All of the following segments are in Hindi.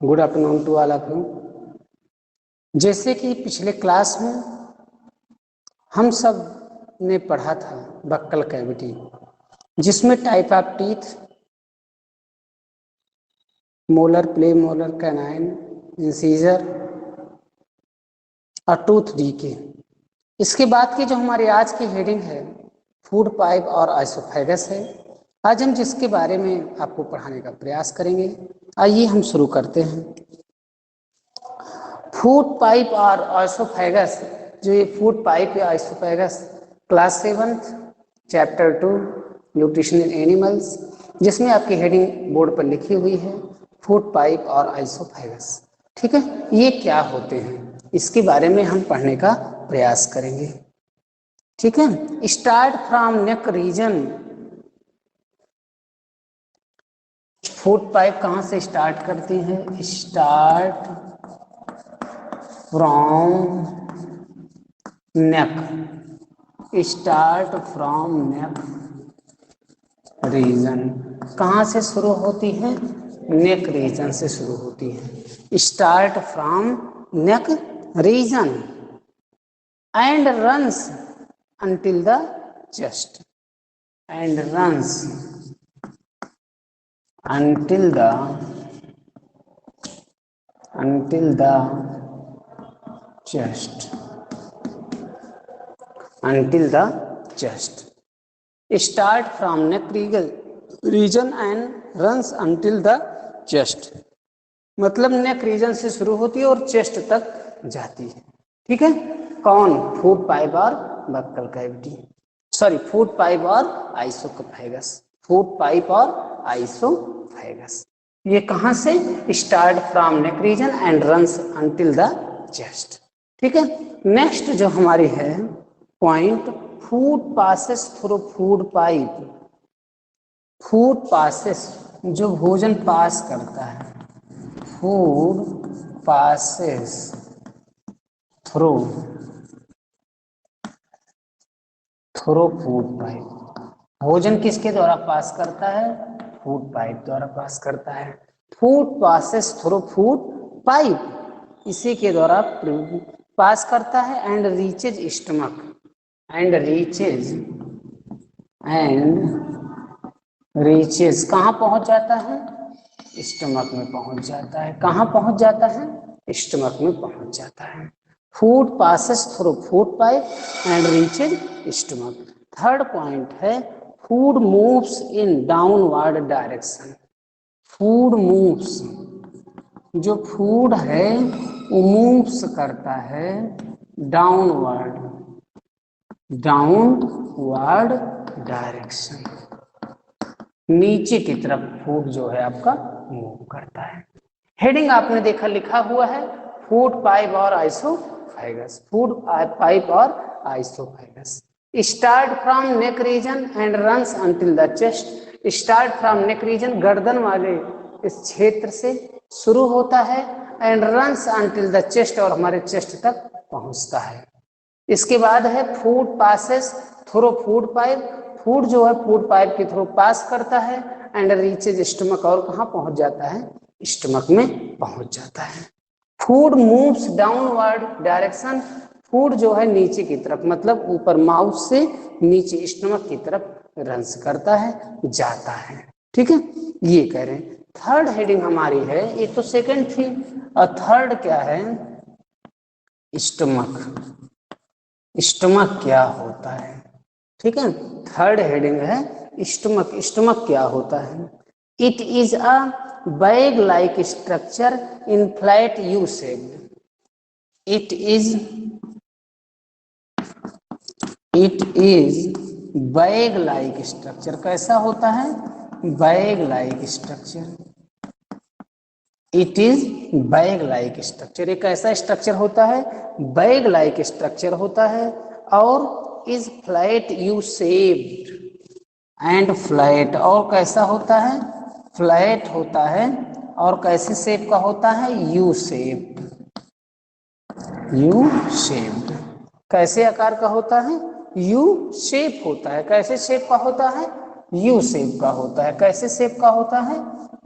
Good afternoon to all of you. जैसे कि पिछले क्लास में हम सब ने पढ़ा था बक्कल कैविटी, जिसमें type of teeth, molar, play molar, canine, incisor और टूथ डीके। इसके बाद की जो हमारी आज की हेडिंग है फूड पाइप और आइसोफेगस है। आज हम जिसके बारे में आपको पढ़ाने का प्रयास करेंगे। आइए हम शुरू करते हैं। फूड पाइप और आइसोफेगस, जो ये फूड पाइप या आइसोफेगस क्लास 7 चैप्टर 2 न्यूट्रिशनल एनिमल्स, जिसमें आपकी हेडिंग बोर्ड पर लिखी हुई है फूड पाइप और आइसोफेगस। ठीक है, ये क्या होते हैं इसके बारे में हम पढ़ने का प्रयास करेंगे। ठीक है, start from neck region. Food pipe कहाँ से स्टार्ट करती है? Start from neck, start from neck reason. कहाँ से शुरू होती है? नेक रीजन से शुरू होती है। Start from neck region and runs until the chest, and runs until the chest, until the chest. Start from neck region and runs until the chest. मतलब नेक रीजन से शुरू होती है और चेस्ट तक जाती है। ठीक है, कौन? फूड पाइप और buccal cavity, sorry food pipe और आइसोफेगस। फूड पाइप और आइसोफेगस ये कहां से? Start from neck region and runs until the chest. ठीक है, नेक्स्ट जो हमारी है point, food passes through food pipe. Food passes, जो भोजन पास करता है, food passes through food pipe. भोजन किसके द्वारा पास करता है? फूड पाइप द्वारा पास करता है। Food passes through food pipe, इसी के द्वारा पास करता है। And reaches stomach, and reaches कहाँ पहुंच जाता है? स्टमक में पहुंच जाता है। कहाँ पहुंच जाता है? स्टमक में पहुंच जाता है। Food passes through food pipe and reaches stomach. Third point है food moves in downward direction. Food moves, जो फूड है वो मूव्स करता है डाउनवर्ड डायरेक्शन, नीचे की तरफ फूड जो है आपका मूव करता है। हेडिंग आपने देखा लिखा हुआ है फूड पाइप और आइसोफेगस। फूड पाइप और oesophagus. Start from neck region and runs until the chest. Start from neck region, गर्दन वाले इस क्षेत्र से शुरू होता है, and runs until the chest, और हमारे चेस्ट तक पहुंचता है। इसके बाद है food passes through food pipe. Food जो है फूड पाइप के थ्रू पास करता है, एंड रीचेज स्टमक, और कहाँ पहुंच जाता है? स्टमक में पहुंच जाता है। Food moves downward direction, food जो है नीचे की तरफ, मतलब ऊपर माउथ से नीचे स्टमक की तरफ रन्स करता है, जाता है। ठीक है, ये कह रहे हैं। थर्ड हेडिंग हमारी है, ये तो सेकंड थी, और थर्ड क्या है? स्टमक। स्टमक क्या होता है? ठीक है, थर्ड हेडिंग है स्टमक। स्टमक क्या होता है? It is a bag like structure in flat U shape. It is bag like structure. कैसा होता है? Bag like structure. It is bag like structure. एक ऐसा स्ट्रक्चर होता है, बैग लाइक स्ट्रक्चर होता है, और is flat U shaped and flat. और कैसा होता है? फ्लैट होता है, और कैसे शेप का होता है? U shaped. यू शेप्ड कैसे आकार का होता है? यू शेप होता है। कैसे शेप का होता है? यू शेप का होता है। कैसे शेप का होता है?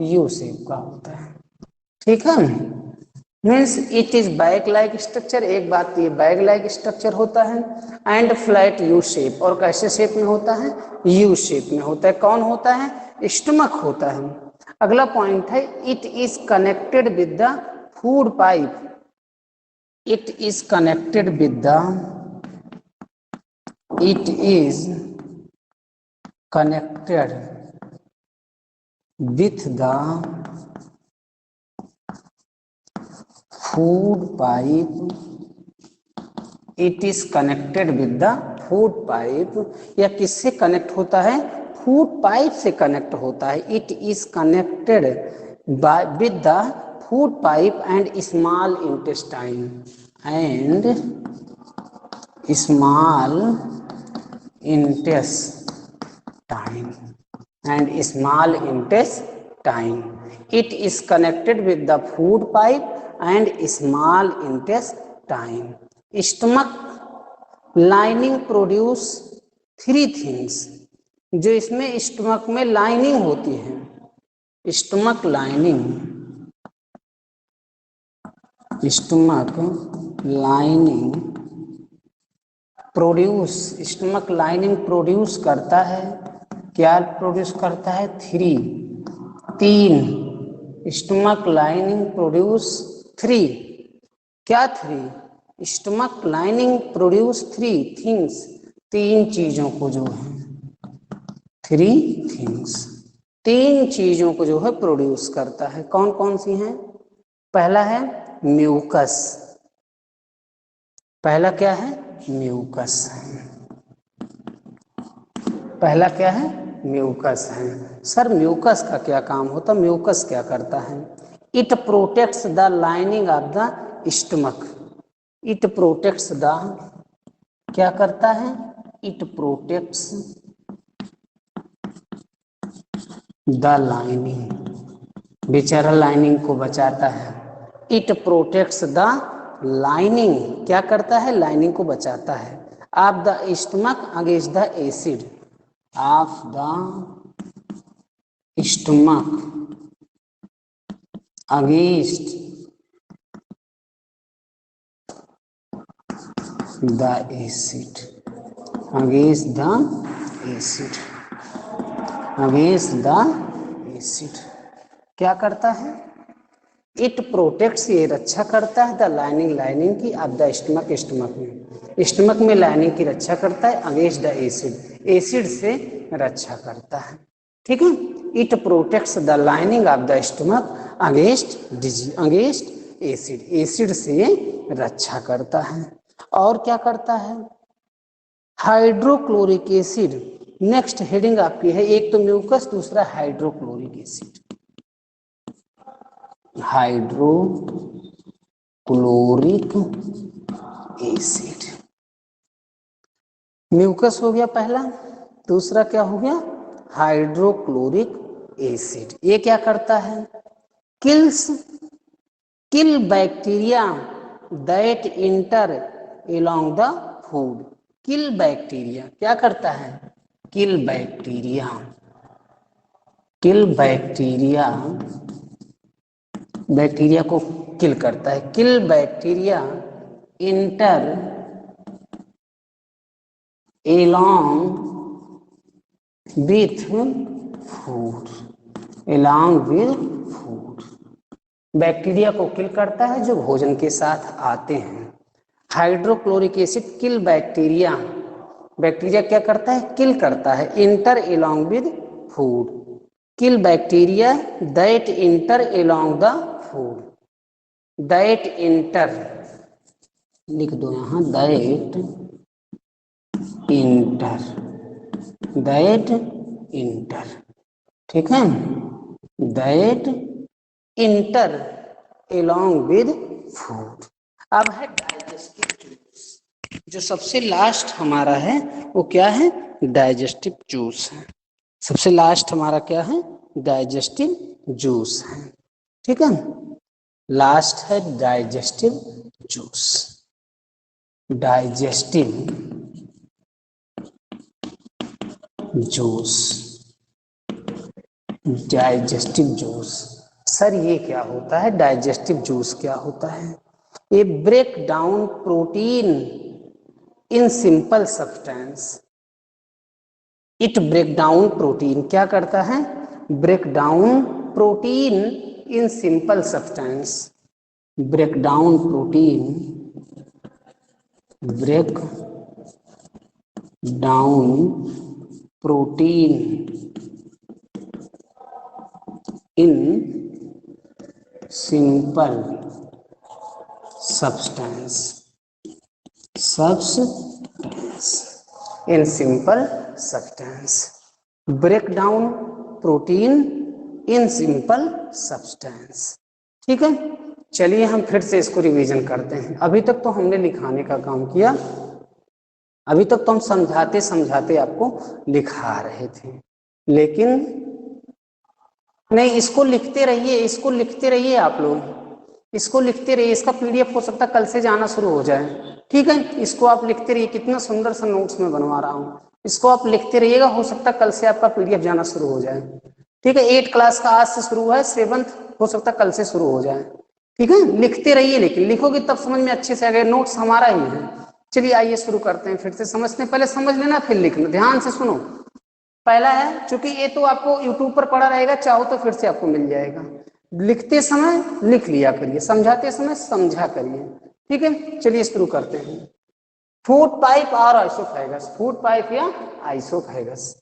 यू शेप का होता है। ठीक है, means it is bag like structure, एक बात ये बैग लाइक स्ट्रक्चर होता है, एंड फ्लैट यू शेप, और कैसे शेप में होता है, यू शेप में होता है। कौन होता है, स्टमक होता है। अगला पॉइंट है, it is connected with the food pipe, it is connected with the, it is connected with the food pipe, it is connected with the food pipe, या किससे कनेक्ट होता है, फूड पाइप से कनेक्ट होता है। It is connected with the food pipe and small intestine, and small intestine, and small intestine. It is connected with the food pipe and small intestine. Stomach lining produce three things, जो इसमें स्टमक में लाइनिंग होती है, stomach lining, stomach lining produce, stomach lining produce करता है, क्या प्रोड्यूस करता है, तीन, स्टमक लाइनिंग प्रोड्यूस थ्री, क्या three, stomach lining produce three things, तीन चीजों को जो है, थ्री थिंग्स, तीन चीजों को जो है प्रोड्यूस करता है। कौन कौन सी हैं, पहला है म्यूकस, पहला क्या है, म्यूकस है, पहला क्या है, म्यूकस है। सर म्यूकस का क्या काम होता है, म्यूकस क्या करता है, it protects the lining of the stomach, it protects the, क्या करता है, इट प्रोटेक्ट्स द लाइनिंग, बेचारा लाइनिंग को बचाता है, इट प्रोटेक्ट्स द लाइनिंग, क्या करता है, लाइनिंग को बचाता है, of the stomach against the acid, of the stomach against the acid, against the acid, against the acid, क्या करता है, इट प्रोटेक्ट्स, ये रक्षा करता है, द लाइनिंग, लाइनिंग की, ऑफ द स्टमक, स्टमक में, स्टमक में लाइनिंग की रक्षा करता है, अगेंस्ट द एसिड, एसिड से रक्षा करता है, ठीक है। It protects the lining of the stomach against disease, against acid, acid से रक्षा करता है। और क्या करता है, हाइड्रोक्लोरिक एसिड, नेक्स्ट हेडिंग आपकी है, एक तो म्यूकस, दूसरा hydrochloric acid, hydrochloric acid, mucus हो गया पहला, दूसरा क्या हो गया, हाइड्रोक्लोरिक एसिड। ये क्या करता है, kill bacteria that inter along the food, kill bacteria, क्या करता है, kill bacteria, kill bacteria, bacteria को किल करता है, kill bacteria inter along with food, along with food, bacteria को किल करता है जो भोजन के साथ आते हैं। Hydrochloric acid kill bacteria, bacteria क्या करता है, किल करता है, inter along with food, kill bacteria that inter along the food, that inter, लिख दो यहां, दैट इंटर, दैट इंटर, ठीक है, that inter along with food. अब है डाइजेस्टिव जूस, जो सबसे लास्ट हमारा है वो क्या है, डाइजेस्टिव जूस है, सबसे लास्ट हमारा क्या है, डाइजेस्टिव जूस है, ठीक है, लास्ट है digestive juice, digestive juice, digestive juice sir ये क्या होता है, डाइजेस्टिव जूस क्या होता है? ये break down protein in simple substance. It break down protein क्या करता है? Break down protein in simple substance. Break down protein, break down protein in simple substance, substance in simple substance. Break down protein in simple substance. ठीक है, चलिए हम फिर से इसको रिवीजन करते हैं। अभी तक तो हमने लिखाने का काम किया, अभी तक तो हम समझाते समझाते आपको लिखा रहे थे, लेकिन नहीं, इसको लिखते रहिए, इसको लिखते रहिए आप लोग, इसको लिखते रहिए। इसका पीडीएफ हो सकता है कल से जाना शुरू हो जाए। ठीक है, इसको आप लिखते रहिए, कितना सुंदर सा नोट्स में बनवा रहा हूँ, इसको आप लिखते रहिएगा, हो सकता है कल से आपका पीडीएफ जाना शुरू हो जाए। ठीक है, 8 क्लास का आज से शुरू हुआ है, 7th हो सकता है कल से शुरू हो जाए। ठीक है, लिखते रहिए, लेकिन लिखोगे तब समझ में अच्छे से आएगा, नोट्स हमारा ही है। चलिए आइए शुरू करते हैं फिर से समझते हैं। पहले समझ लेना फिर लिखना, ध्यान से सुनो। पहला है, चूंकि ये तो आपको यूट्यूब पर पढ़ा रहेगा, चाहो तो फिर से आपको मिल जाएगा। लिखते समय लिख लिया करिए, समझाते समय समझा करिए। ठीक है, चलिए शुरू करते हैं। फूड पाइप और आइसोफेगस, फूड पाइप या oesophagus.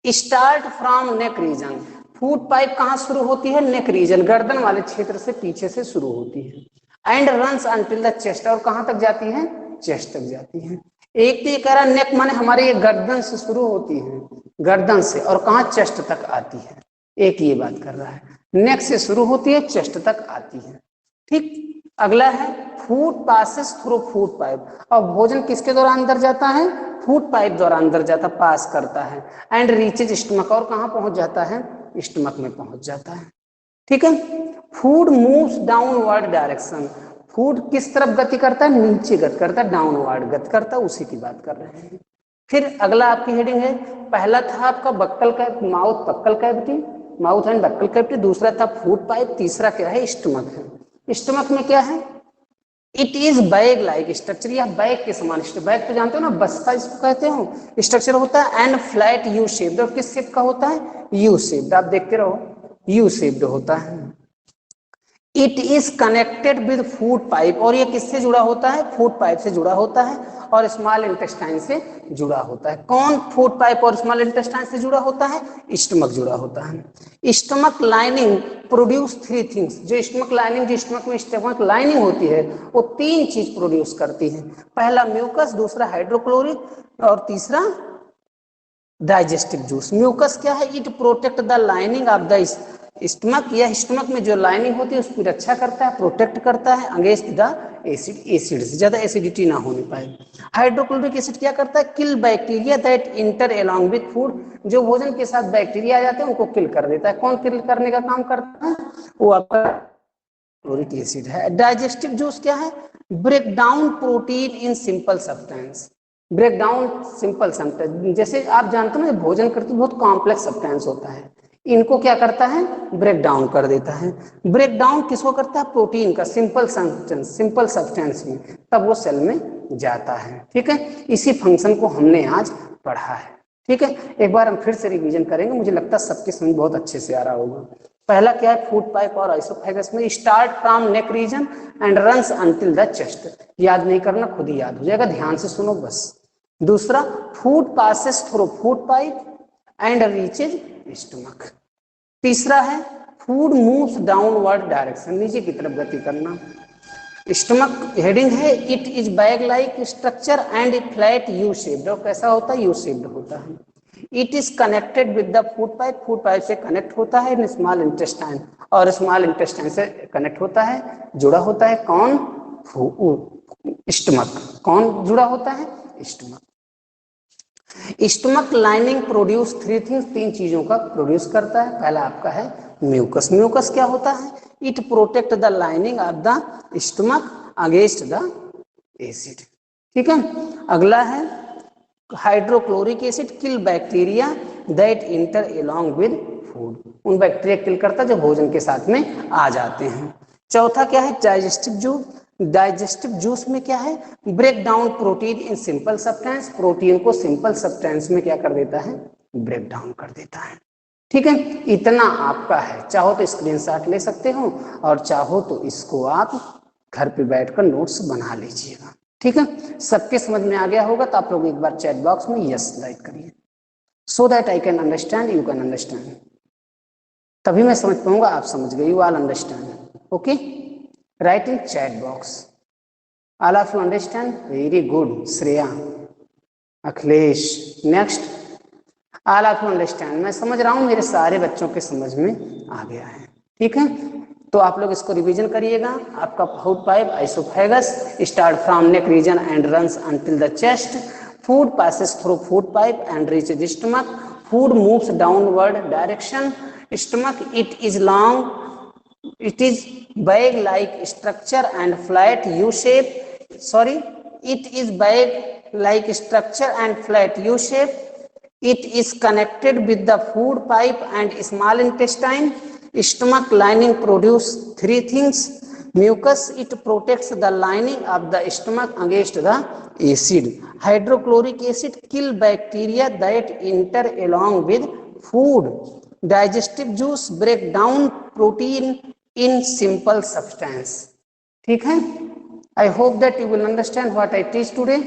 Start from neck region. Food pipe कहाँ शुरू होती है? नेक रीजन, गर्दन वाले क्षेत्र से पीछे से शुरू होती है। And runs until the chest, और कहाँ तक जाती है? चेस्ट तक जाती है। एक तो ये कह रहा है नेक माने हमारे ये गर्दन से शुरू होती है, गर्दन से, और कहाँ? चेस्ट तक आती है। एक ये बात कर रहा है, नेक से शुरू होती है, चेस्ट तक आती है। ठीक, अगला है food passes through food pipe. और भोजन किसके द्वारा अंदर जाता है? फूड पाइप द्वारा अंदर जाता, पास करता है। एंड रीचेज स्टमक, और कहाँ पहुंच जाता है? स्टमक में पहुंच जाता है। ठीक है, food moves downward direction. Food किस तरफ गति करता है? नीचे गति करता है, डाउनवर्ड गति करता है, उसी की बात कर रहे हैं। फिर अगला आपकी हेडिंग है, पहला था आपका बक्कल का mouth, buccal cavity, mouth and buccal cavity. दूसरा था फूड पाइप। तीसरा क्या है? स्टमक है। स्टमक में क्या है? It is bag like structure, या बैग के समान। बैग तो जानते हो ना, बस्ता इसको कहते हो, स्ट्रक्चर होता है। एंड फ्लैट यू शेप्ड, और किस शेप का होता है? U shaped. आप देखते रहो, यू शेप्ड होता है। It is connected with food pipe, और ये किससे जुड़ा होता है? फूड पाइप से जुड़ा होता है, और स्मॉल इंटेस्टाइन से जुड़ा होता है। कौन फूड पाइप और स्मॉल इंटेस्टाइन से जुड़ा होता है? स्टमक जुड़ा होता है। Stomach lining produce 3 things. जो स्टमक लाइनिंग, जो स्टमक में स्टमक लाइनिंग होती है, वो 3 चीज प्रोड्यूस करती है। पहला म्यूकस, दूसरा हाइड्रोक्लोरिक, और तीसरा डाइजेस्टिव जूस। म्यूकस क्या है? It protect the lining of the stomach, या स्टमक में जो लाइनिंग होती है उसकी रक्षा करता है, प्रोटेक्ट करता है अगेंस्ट द एसिड, एसिड से ज्यादा एसिडिटी ना होने पाए। हाइड्रोक्लोरिक एसिड क्या करता है? Kill bacteria that inter along with food. जो भोजन के साथ बैक्टीरिया आ जाते हैं उनको किल कर देता है। कौन किल करने का काम करता है? वो आपका क्लोरिक एसिड है। डाइजेस्टिव जूस क्या है? Break down protein in simple substance. Break down simple substance, जैसे आप जानते हो ना, भोजन करते बहुत कॉम्प्लेक्स सब्सटेंस होता है, इनको क्या करता है? ब्रेक डाउन कर देता है। ब्रेक डाउन किसको करता है? प्रोटीन का, सिंपल सब्सटेंस, सिंपल सब्सटेंस में, तब वो सेल में जाता है। ठीक है, इसी फंक्शन को हमने आज पढ़ा है। ठीक है, एक बार हम फिर से रिवीजन करेंगे, मुझे लगता है सबके समझ बहुत अच्छे से आ रहा होगा। पहला क्या है? फूड पाइप और आइसोफेगस में start from neck region and runs until the chest. याद नहीं करना, खुद ही याद हो जाएगा, ध्यान से सुनो बस। दूसरा, food passes through food pipe and reaches stomach. तीसरा है फूड मूव्स डाउनवर्ड डायरेक्शन, नीचे की तरफ गति करना। स्टमक हेडिंग है, it is bag like structure and flat U shaped. और कैसा होता है? यू शेप्ड होता है। It is connected with the food pipe, food pipe से कनेक्ट होता है इन स्मॉल इंटेस्टाइन, और स्मॉल इंटेस्टाइन से कनेक्ट होता है, जुड़ा होता है। कौन? स्टमक। कौन जुड़ा होता है? Stomach. Stomach lining produce 3 things, 3 चीजों का प्रोड्यूस करता है। पहला आपका है म्यूकस। म्यूकस क्या होता है? It protect the lining of the stomach against the acid. ठीक है, अगला है hydrochloric acid, kill bacteria that inter along with food, उन बैक्टीरिया किल करता है जो भोजन के साथ में आ जाते हैं। चौथा क्या है, डाइजेस्टिव जूस। डाइजेस्टिव जूस में क्या है, break down protein in simple substance, protein को सिंपल सब्सटेंस में क्या कर देता है, ब्रेक डाउन कर देता है। ठीक है, इतना आपका है, चाहो तो स्क्रीनशॉट ले सकते हो और चाहो तो इसको आप घर पे बैठकर नोट्स बना लीजिएगा। ठीक है, सबके समझ में आ गया होगा तो आप लोग एक बार चैट बॉक्स में यस राइट करिए, so that I can understand, you can understand, तभी मैं समझ पाऊंगा आप समझ गए, you all understand. Okay, right in chat box, all of you understand, very good. Shreya, Akhilesh, next, all of you understand. मैं समझ रहा हूँ मेरे सारे बच्चों के समझ में आ गया है। ठीक है, तो आप लोग इसको रिवीजन करिएगा। आपका food pipe oesophagus start from neck region and runs until the chest, food passes through food pipe and reaches the stomach, food moves downward direction, stomach it is long, it is bag like structure and flat u shape, sorry, it is bag like structure and flat u shape, it is connected with the food pipe and small intestine. Stomach lining produce three things, mucus, it protects the lining of the stomach against the acid, hydrochloric acid kill bacteria that enter along with food, digestive juice break down protein in simple substance. ठीक है, I hope that you will understand what I teach today.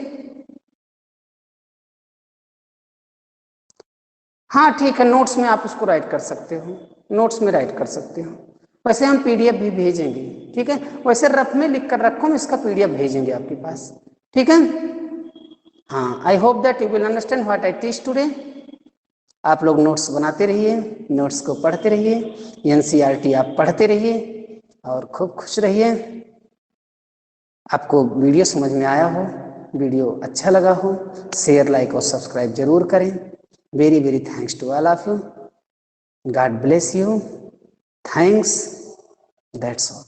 हाँ ठीक है, नोट्स में आप उसको राइट कर सकते हो, नोट्स में राइट कर सकते हो, वैसे हम पीडीएफ भी भेजेंगे। ठीक है, वैसे रफ में लिख कर रखो, हम इसका पीडीएफ भेजेंगे आपके पास। ठीक है, हाँ, I hope that you will understand what I teach today. आप लोग नोट्स बनाते रहिए, नोट्स को पढ़ते रहिए, एनसीईआरटी आप पढ़ते रहिए और खूब खुश रहिए। आपको वीडियो समझ में आया हो, वीडियो अच्छा लगा हो, शेयर लाइक और सब्सक्राइब जरूर करें। Very very thanks to all of you, god bless you, thanks, that's all.